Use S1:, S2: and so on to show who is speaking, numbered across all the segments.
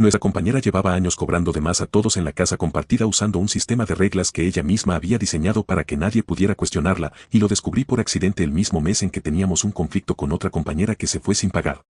S1: Nuestra compañera llevaba años cobrando de más a todos en la casa compartida usando un sistema de reglas que ella misma había diseñado para que nadie pudiera cuestionarla, y lo descubrí por accidente el mismo mes en que teníamos un conflicto con otra compañera que se fue sin pagar.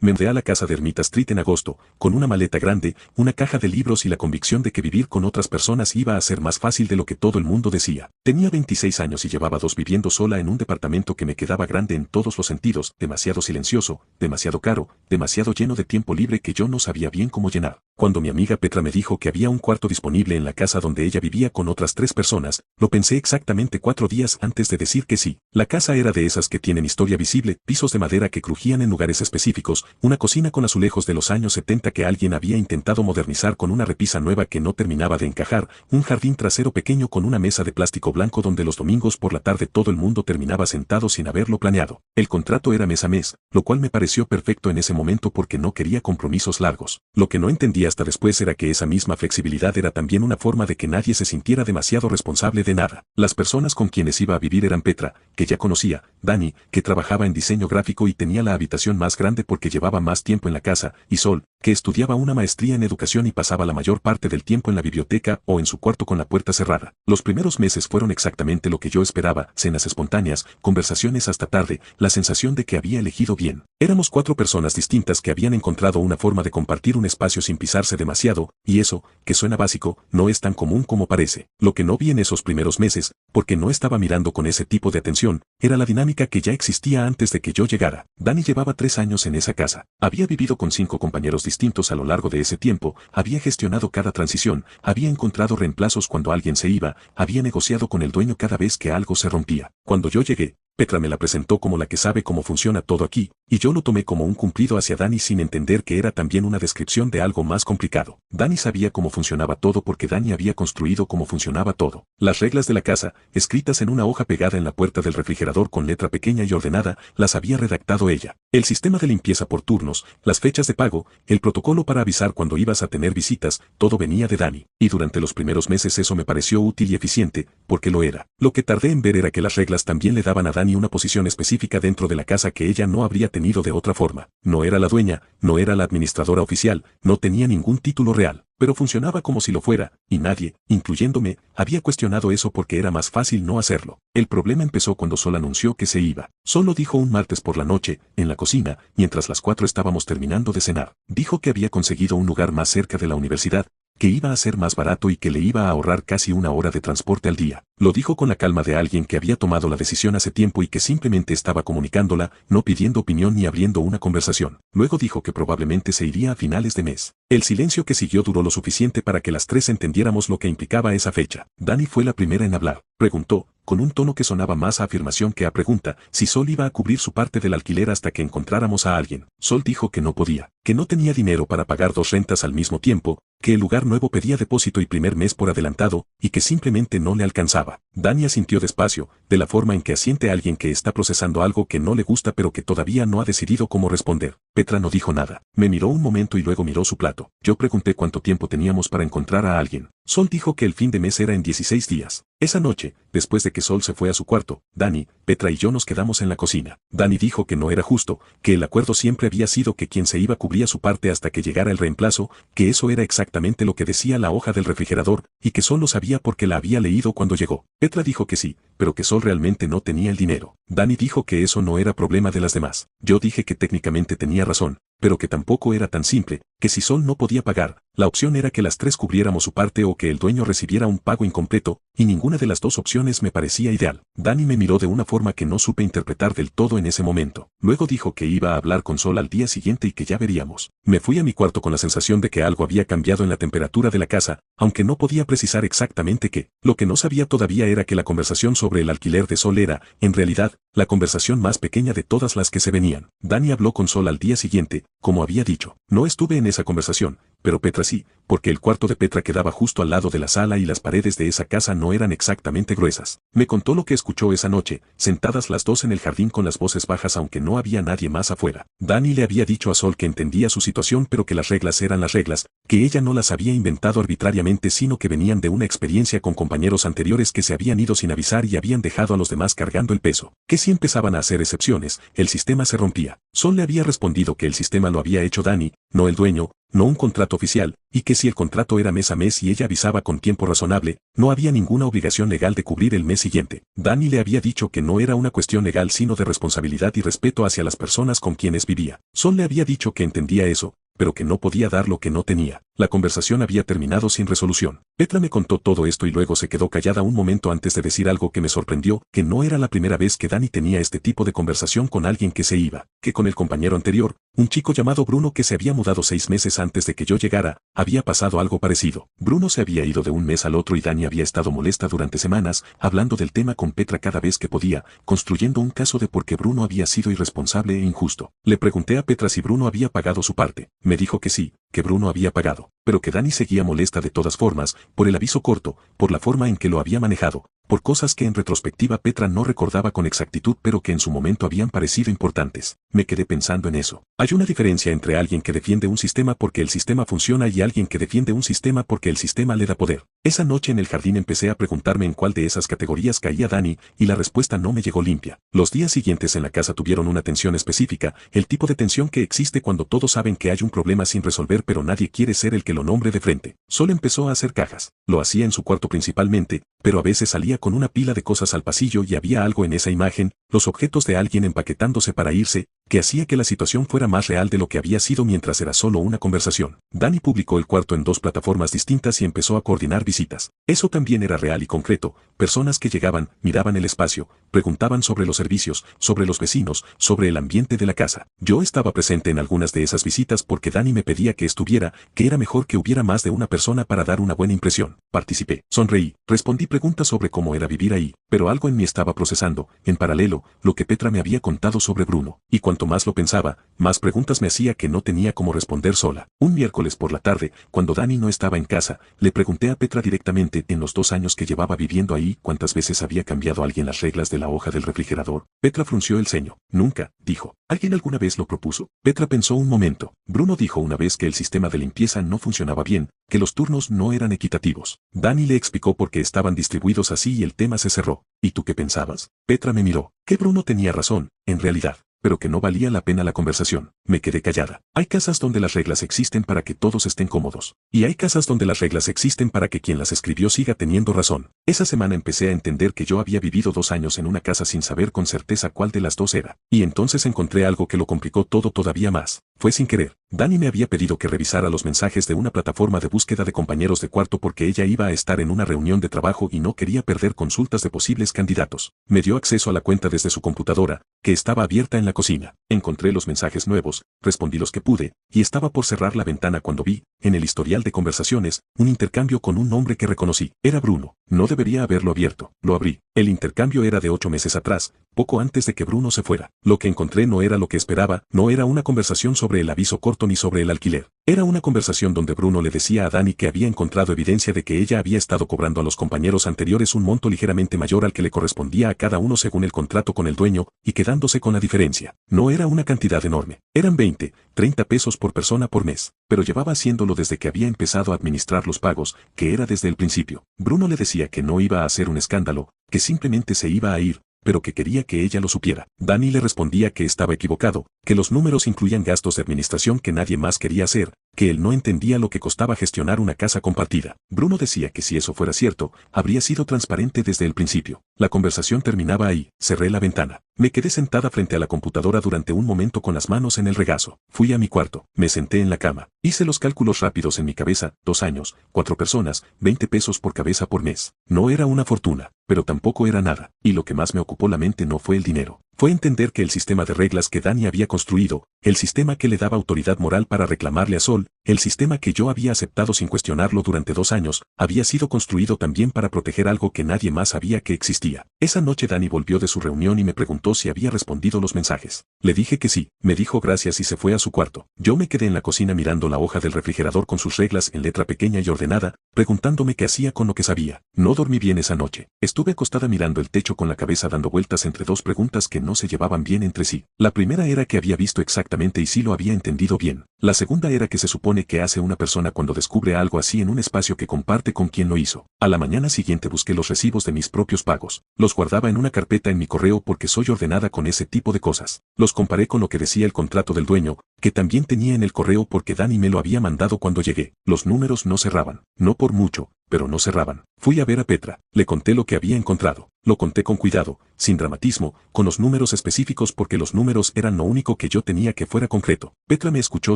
S1: Me mudé a la casa de Ermita Street en agosto, con una maleta grande, una caja de libros y la convicción de que vivir con otras personas iba a ser más fácil de lo que todo el mundo decía. Tenía 26 años y llevaba 2 viviendo sola en un departamento que me quedaba grande en todos los sentidos, demasiado silencioso, demasiado caro, demasiado lleno de tiempo libre que yo no sabía bien cómo llenar. Cuando mi amiga Petra me dijo que había un cuarto disponible en la casa donde ella vivía con otras 3 personas, lo pensé exactamente 4 días antes de decir que sí. La casa era de esas que tienen historia visible, pisos de madera que crujían en lugares específicos, una cocina con azulejos de los años 70 que alguien había intentado modernizar con una repisa nueva que no terminaba de encajar, un jardín trasero pequeño con una mesa de plástico blanco donde los domingos por la tarde todo el mundo terminaba sentado sin haberlo planeado. El contrato era mes a mes, lo cual me pareció perfecto en ese momento porque no quería compromisos largos. Lo que no entendía hasta después era que esa misma flexibilidad era también una forma de que nadie se sintiera demasiado responsable de nada. Las personas con quienes iba a vivir eran Petra, que ya conocía, Dani, que trabajaba en diseño gráfico y tenía la habitación más grande porque llevaba más tiempo en la casa, y Sol, que estudiaba una maestría en educación y pasaba la mayor parte del tiempo en la biblioteca o en su cuarto con la puerta cerrada. Los primeros meses fueron exactamente lo que yo esperaba, cenas espontáneas, conversaciones hasta tarde, la sensación de que había elegido bien. Éramos 4 personas distintas que habían encontrado una forma de compartir un espacio sin pisarse demasiado, y eso, que suena básico, no es tan común como parece. Lo que no vi en esos primeros meses, porque no estaba mirando con ese tipo de atención, era la dinámica que ya existía antes de que yo llegara. Dani llevaba 3 años en esa casa. Había vivido con 5 compañeros distintos a lo largo de ese tiempo, había gestionado cada transición, había encontrado reemplazos cuando alguien se iba, había negociado con el dueño cada vez que algo se rompía. Cuando yo llegué, Petra me la presentó como la que sabe cómo funciona todo aquí, y yo lo tomé como un cumplido hacia Dani sin entender que era también una descripción de algo más complicado. Dani sabía cómo funcionaba todo porque Dani había construido cómo funcionaba todo. Las reglas de la casa, escritas en una hoja pegada en la puerta del refrigerador con letra pequeña y ordenada, las había redactado ella. El sistema de limpieza por turnos, las fechas de pago, el protocolo para avisar cuando ibas a tener visitas, todo venía de Dani. Y durante los primeros meses eso me pareció útil y eficiente, porque lo era. Lo que tardé en ver era que las reglas también le daban a Dani una posición específica dentro de la casa que ella no habría tenido de otra forma. No era la dueña, no era la administradora oficial, no tenía ningún título real, pero funcionaba como si lo fuera, y nadie, incluyéndome, había cuestionado eso porque era más fácil no hacerlo. El problema empezó cuando Sol anunció que se iba. Sol lo dijo un martes por la noche, en la cocina, mientras las 4 estábamos terminando de cenar. Dijo que había conseguido un lugar más cerca de la universidad, que iba a ser más barato y que le iba a ahorrar casi 1 hora de transporte al día. Lo dijo con la calma de alguien que había tomado la decisión hace tiempo y que simplemente estaba comunicándola, no pidiendo opinión ni abriendo una conversación. Luego dijo que probablemente se iría a finales de mes. El silencio que siguió duró lo suficiente para que las 3 entendiéramos lo que implicaba esa fecha. Dani fue la primera en hablar. Preguntó, con un tono que sonaba más a afirmación que a pregunta, si Sol iba a cubrir su parte del alquiler hasta que encontráramos a alguien. Sol dijo que no podía, que no tenía dinero para pagar 2 rentas al mismo tiempo, que el lugar nuevo pedía depósito y primer mes por adelantado, y que simplemente no le alcanzaba. Dani asintió despacio, de la forma en que asiente alguien que está procesando algo que no le gusta pero que todavía no ha decidido cómo responder. Petra no dijo nada. Me miró un momento y luego miró su plato. Yo pregunté cuánto tiempo teníamos para encontrar a alguien. Sol dijo que el fin de mes era en 16 días. Esa noche, después de que Sol se fue a su cuarto, Dani, Petra y yo nos quedamos en la cocina. Dani dijo que no era justo, que el acuerdo siempre había sido que quien se iba cubría su parte hasta que llegara el reemplazo, que eso era exactamente lo que decía la hoja del refrigerador, y que Sol lo sabía porque la había leído cuando llegó. Petra dijo que sí, pero que Sol realmente no tenía el dinero. Dani dijo que eso no era problema de las demás. Yo dije que técnicamente tenía razón, pero que tampoco era tan simple, que si Sol no podía pagar, la opción era que las 3 cubriéramos su parte o que el dueño recibiera un pago incompleto, y ninguna de las 2 opciones me parecía ideal. Dani me miró de una forma que no supe interpretar del todo en ese momento. Luego dijo que iba a hablar con Sol al día siguiente y que ya veríamos. Me fui a mi cuarto con la sensación de que algo había cambiado en la temperatura de la casa, aunque no podía precisar exactamente qué. Lo que no sabía todavía era que la conversación sobre el alquiler de Sol era, en realidad, la conversación más pequeña de todas las que se venían. Dani habló con Sol al día siguiente, como había dicho. No estuve en esa conversación, pero Petra sí, porque el cuarto de Petra quedaba justo al lado de la sala y las paredes de esa casa no eran exactamente gruesas. Me contó lo que escuchó esa noche, sentadas las 2 en el jardín con las voces bajas aunque no había nadie más afuera. Dani le había dicho a Sol que entendía su situación pero que las reglas eran las reglas, que ella no las había inventado arbitrariamente sino que venían de una experiencia con compañeros anteriores que se habían ido sin avisar y habían dejado a los demás cargando el peso, que si empezaban a hacer excepciones, el sistema se rompía. Sol le había respondido que el sistema lo había hecho Dani, no el dueño, no un contrato oficial, y que si el contrato era mes a mes y ella avisaba con tiempo razonable, no había ninguna obligación legal de cubrir el mes siguiente. Dani le había dicho que no era una cuestión legal sino de responsabilidad y respeto hacia las personas con quienes vivía. Sol le había dicho que entendía eso, pero que no podía dar lo que no tenía. La conversación había terminado sin resolución. Petra me contó todo esto y luego se quedó callada un momento antes de decir algo que me sorprendió, que no era la primera vez que Dani tenía este tipo de conversación con alguien que se iba, que con el compañero anterior, un chico llamado Bruno que se había mudado 6 meses antes de que yo llegara, había pasado algo parecido. Bruno se había ido de un mes al otro y Dani había estado molesta durante semanas, hablando del tema con Petra cada vez que podía, construyendo un caso de por qué Bruno había sido irresponsable e injusto. Le pregunté a Petra si Bruno había pagado su parte. Me dijo que sí, que Bruno había pagado, pero que Dani seguía molesta de todas formas, por el aviso corto, por la forma en que lo había manejado, por cosas que en retrospectiva Petra no recordaba con exactitud pero que en su momento habían parecido importantes. Me quedé pensando en eso. Hay una diferencia entre alguien que defiende un sistema porque el sistema funciona y alguien que defiende un sistema porque el sistema le da poder. Esa noche en el jardín empecé a preguntarme en cuál de esas categorías caía Dani, y la respuesta no me llegó limpia. Los días siguientes en la casa tuvieron una tensión específica, el tipo de tensión que existe cuando todos saben que hay un problema sin resolver pero nadie quiere ser el que lo nombre de frente. Sol empezó a hacer cajas. Lo hacía en su cuarto principalmente, pero a veces salía con una pila de cosas al pasillo y había algo en esa imagen, los objetos de alguien empaquetándose para irse, que hacía que la situación fuera más real de lo que había sido mientras era solo una conversación. Dani publicó el cuarto en 2 plataformas distintas y empezó a coordinar visitas. Eso también era real y concreto, personas que llegaban, miraban el espacio, preguntaban sobre los servicios, sobre los vecinos, sobre el ambiente de la casa. Yo estaba presente en algunas de esas visitas porque Dani me pedía que estuviera, que era mejor que hubiera más de una persona para dar una buena impresión. Participé, sonreí, respondí preguntas sobre cómo era vivir ahí, pero algo en mí estaba procesando, en paralelo, lo que Petra me había contado sobre Bruno, y cuanto más lo pensaba, más preguntas me hacía que no tenía cómo responder sola. Un miércoles por la tarde, cuando Dani no estaba en casa, le pregunté a Petra directamente en los 2 años que llevaba viviendo ahí cuántas veces había cambiado alguien las reglas de la hoja del refrigerador. Petra frunció el ceño. Nunca, dijo. ¿Alguien alguna vez lo propuso? Petra pensó un momento. Bruno dijo una vez que el sistema de limpieza no funcionaba bien, que los turnos no eran equitativos. Dani le explicó por qué estaban distribuidos así y el tema se cerró. ¿Y tú qué pensabas? Petra me miró. Que Bruno tenía razón, en realidad, pero que no valía la pena la conversación. Me quedé callada. Hay casas donde las reglas existen para que todos estén cómodos. Y hay casas donde las reglas existen para que quien las escribió siga teniendo razón. Esa semana empecé a entender que yo había vivido 2 años en una casa sin saber con certeza cuál de las dos era. Y entonces encontré algo que lo complicó todo todavía más. Fue sin querer. Dani me había pedido que revisara los mensajes de una plataforma de búsqueda de compañeros de cuarto porque ella iba a estar en una reunión de trabajo y no quería perder consultas de posibles candidatos. Me dio acceso a la cuenta desde su computadora, que estaba abierta en la cocina. Encontré los mensajes nuevos, respondí los que pude, y estaba por cerrar la ventana cuando vi, en el historial de conversaciones, un intercambio con un nombre que reconocí. Era Bruno. No debería haberlo abierto. Lo abrí. El intercambio era de 8 meses atrás, poco antes de que Bruno se fuera. Lo que encontré no era lo que esperaba, no era una conversación sobre el aviso corto ni sobre el alquiler. Era una conversación donde Bruno le decía a Dani que había encontrado evidencia de que ella había estado cobrando a los compañeros anteriores un monto ligeramente mayor al que le correspondía a cada uno según el contrato con el dueño, y quedándose con la diferencia. No era una cantidad enorme. Eran 20, 30 pesos por persona por mes, pero llevaba haciéndolo desde que había empezado a administrar los pagos, que era desde el principio. Bruno le decía que no iba a hacer un escándalo, que simplemente se iba a ir, pero que quería que ella lo supiera. Dani le respondía que estaba equivocado, que los números incluían gastos de administración que nadie más quería hacer, que él no entendía lo que costaba gestionar una casa compartida. Bruno decía que si eso fuera cierto, habría sido transparente desde el principio. La conversación terminaba ahí. Cerré la ventana. Me quedé sentada frente a la computadora durante un momento con las manos en el regazo. Fui a mi cuarto. Me senté en la cama. Hice los cálculos rápidos en mi cabeza. 2 años, 4 personas, 20 pesos por cabeza por mes. No era una fortuna, pero tampoco era nada. Y lo que más me ocupó la mente no fue el dinero. Fue entender que el sistema de reglas que Dani había construido, el sistema que le daba autoridad moral para reclamarle a Sol, el sistema que yo había aceptado sin cuestionarlo durante 2 años, había sido construido también para proteger algo que nadie más sabía que existía. Esa noche Dani volvió de su reunión y me preguntó si había respondido los mensajes. Le dije que sí. Me dijo gracias y se fue a su cuarto. Yo me quedé en la cocina mirando la hoja del refrigerador con sus reglas en letra pequeña y ordenada, preguntándome qué hacía con lo que sabía. No dormí bien esa noche. Estuve acostada mirando el techo con la cabeza dando vueltas entre dos preguntas que no se llevaban bien entre sí. La primera era que había visto exactamente y si lo había entendido bien. La segunda era que se supone que hace una persona cuando descubre algo así en un espacio que comparte con quien lo hizo. A la mañana siguiente busqué los recibos de mis propios pagos. Los guardaba en una carpeta en mi correo porque soy ordenada con ese tipo de cosas. Los comparé con lo que decía el contrato del dueño, que también tenía en el correo porque Dani me lo había mandado cuando llegué. Los números no cerraban. No por mucho, pero no cerraban. Fui a ver a Petra, le conté lo que había encontrado. Lo conté con cuidado, sin dramatismo, con los números específicos porque los números eran lo único que yo tenía que fuera concreto. Petra me escuchó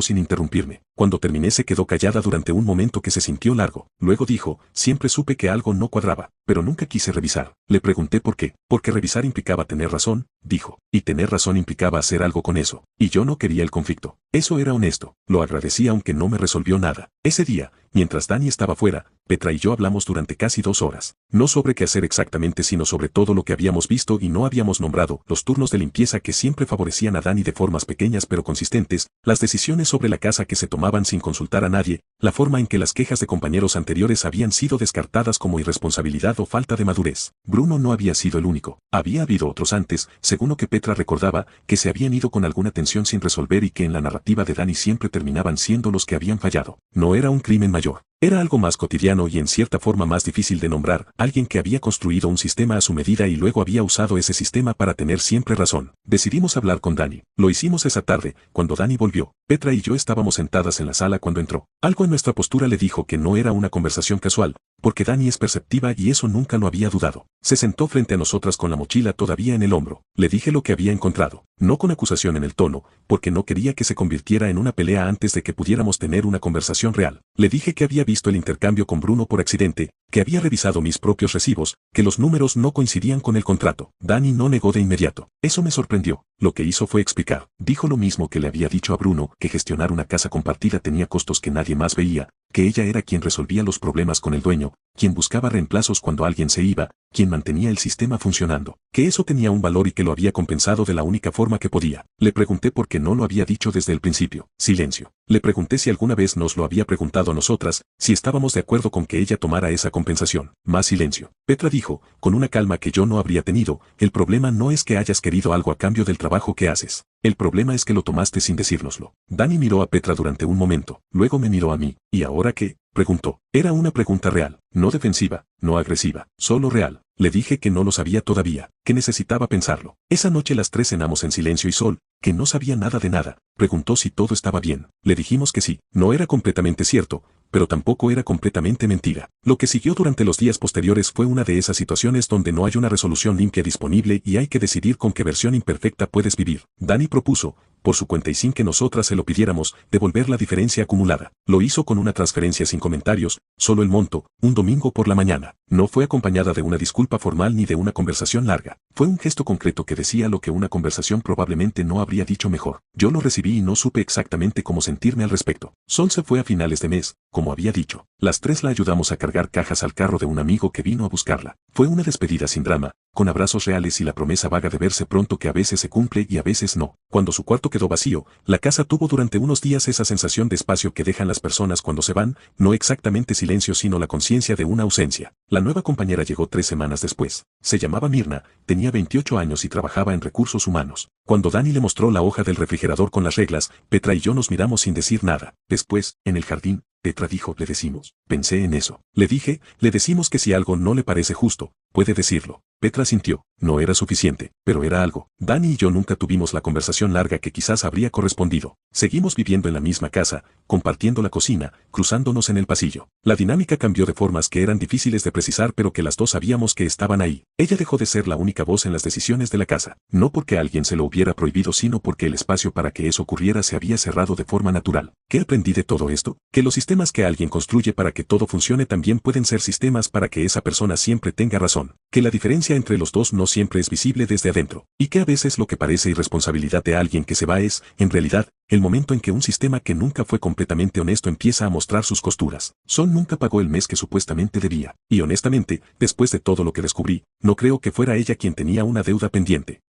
S1: sin interrumpirme. Cuando terminé se quedó callada durante un momento que se sintió largo. Luego dijo, siempre supe que algo no cuadraba, pero nunca quise revisar. Le pregunté por qué. Porque revisar implicaba tener razón, dijo. Y tener razón implicaba hacer algo con eso. Y yo no quería el conflicto. Eso era honesto. Lo agradecí aunque no me resolvió nada. Ese día, mientras Dani estaba fuera, Petra y yo hablamos durante casi 2 horas. No sobre qué hacer exactamente sino sobre todo lo que habíamos visto y no habíamos nombrado, los turnos de limpieza que siempre favorecían a Dani de formas pequeñas pero consistentes, las decisiones sobre la casa que se tomaban sin consultar a nadie, la forma en que las quejas de compañeros anteriores habían sido descartadas como irresponsabilidad o falta de madurez. Bruno no había sido el único. Había habido otros antes, según lo que Petra recordaba, que se habían ido con alguna tensión sin resolver y que en la narrativa de Dani siempre terminaban siendo los que habían fallado. No era un crimen mayor. Era algo más cotidiano y en cierta forma más difícil de nombrar, alguien que había construido un sistema a su medida y luego había usado ese sistema para tener siempre razón. Decidimos hablar con Dani. Lo hicimos esa tarde, cuando Dani volvió. Petra y yo estábamos sentadas en la sala cuando entró. Algo en nuestra postura le dijo que no era una conversación casual, porque Dani es perceptiva y eso nunca lo había dudado. Se sentó frente a nosotras con la mochila todavía en el hombro. Le dije lo que había encontrado, no con acusación en el tono, porque no quería que se convirtiera en una pelea antes de que pudiéramos tener una conversación real. Le dije que había visto el intercambio con Bruno por accidente, que había revisado mis propios recibos, que los números no coincidían con el contrato. Dani no negó de inmediato. Eso me sorprendió. Lo que hizo fue explicar. Dijo lo mismo que le había dicho a Bruno, que gestionar una casa compartida tenía costos que nadie más veía, que ella era quien resolvía los problemas con el dueño, quien buscaba reemplazos cuando alguien se iba, quien mantenía el sistema funcionando, que eso tenía un valor y que lo había compensado de la única forma que podía. Le pregunté por qué no lo había dicho desde el principio. Silencio. Le pregunté si alguna vez nos lo había preguntado a nosotras, si estábamos de acuerdo con que ella tomara esa compensación. Más silencio. Petra dijo, con una calma que yo no habría tenido, el problema no es que hayas querido algo a cambio del trabajo que haces. El problema es que lo tomaste sin decírnoslo. Dani miró a Petra durante un momento, luego me miró a mí. ¿Y ahora qué? Preguntó. Era una pregunta real, no defensiva, no agresiva, solo real. Le dije que no lo sabía todavía, que necesitaba pensarlo. Esa noche las tres cenamos en silencio y Sol, que no sabía nada de nada, preguntó si todo estaba bien. Le dijimos que sí. No era completamente cierto, pero tampoco era completamente mentira. Lo que siguió durante los días posteriores fue una de esas situaciones donde no hay una resolución limpia disponible y hay que decidir con qué versión imperfecta puedes vivir. Dani propuso, por su cuenta y sin que nosotras se lo pidiéramos, devolver la diferencia acumulada. Lo hizo con una transferencia sin comentarios, solo el monto, un domingo por la mañana. No fue acompañada de una disculpa formal ni de una conversación larga. Fue un gesto concreto que decía lo que una conversación probablemente no habría dicho mejor. Yo lo recibí y no supe exactamente cómo sentirme al respecto. Sol se fue a finales de mes, como había dicho. Las tres la ayudamos a cargar cajas al carro de un amigo que vino a buscarla. Fue una despedida sin drama, con abrazos reales y la promesa vaga de verse pronto que a veces se cumple y a veces no. Cuando su cuarto quedó vacío, la casa tuvo durante unos días esa sensación de espacio que dejan las personas cuando se van, no exactamente silencio sino la conciencia de una ausencia. La nueva compañera llegó 3 semanas después. Se llamaba Mirna, tenía 28 años y trabajaba en recursos humanos. Cuando Dani le mostró la hoja del refrigerador con las reglas, Petra y yo nos miramos sin decir nada. Después, en el jardín, Petra dijo, le decimos. Pensé en eso. Le dije, le decimos que si algo no le parece justo, puede decirlo. Petra sintió. No era suficiente, pero era algo. Dani y yo nunca tuvimos la conversación larga que quizás habría correspondido. Seguimos viviendo en la misma casa, compartiendo la cocina, cruzándonos en el pasillo. La dinámica cambió de formas que eran difíciles de precisar pero que las dos sabíamos que estaban ahí. Ella dejó de ser la única voz en las decisiones de la casa. No porque alguien se lo hubiera prohibido sino porque el espacio para que eso ocurriera se había cerrado de forma natural. ¿Qué aprendí de todo esto? Que los sistemas que alguien construye para que todo funcione también pueden ser sistemas para que esa persona siempre tenga razón. Que la diferencia entre los dos no siempre es visible desde adentro. Y que a veces lo que parece irresponsabilidad de alguien que se va es, en realidad, el momento en que un sistema que nunca fue completamente honesto empieza a mostrar sus costuras. Sol nunca pagó el mes que supuestamente debía. Y honestamente, después de todo lo que descubrí, no creo que fuera ella quien tenía una deuda pendiente.